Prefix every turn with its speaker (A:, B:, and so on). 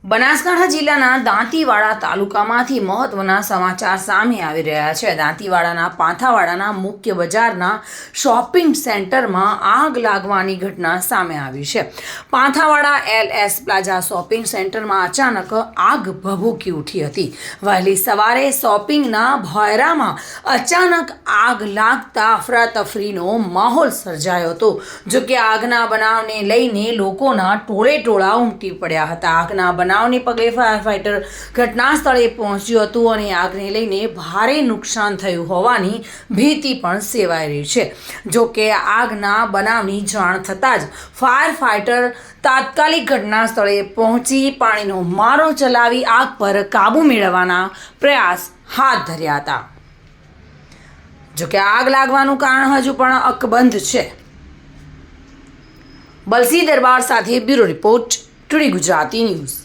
A: બનાસકાંઠા જિલ્લાના દાંતીવાડા તાલુકામાંથી મહત્વના સમાચાર સામે આવી રહ્યા છે। દાંતીવાડાના પાંથાવાડાના મુખ્ય બજારના શોપિંગ સેન્ટરમાં આગ લાગવાની ઘટના સામે આવી છે। પાંથાવાડા LS પ્લાઝા શોપિંગ સેન્ટરમાં અચાનક આગ ભભૂકી ઉઠી હતી। વહેલી સવારે શોપિંગના ભોયરામાં અચાનક આગ લાગતા અફરાતફરીનો માહોલ સર્જાયો હતો। જો કે આગના બનાવને લઈને લોકોના ટોળેટોળા ઉમટી પડ્યા હતા। આગના બનાવને પગલે ફાયર ફાઇટર ઘટના સ્થળે પહોંચ્યું હતું અને આગને લઈને ભારે નુકસાન થયું હોવાની ભીતિ પણ સેવાઈ રહી છે। જો કે આગના બનાવની જાણ થતાં જ ફાયર ફાઇટર તાત્કાલિક ઘટના સ્થળે પહોંચી પાણીનો મારો ચલાવી આગ પર કાબૂ મેળવવાના પ્રયાસ હાથ ધર્યા હતા। જો કે આગ લાગવાનું કારણ હજુ પણ અકબંધ છે। બલસી દરબાર સાથે bureau report, today Gujarati news.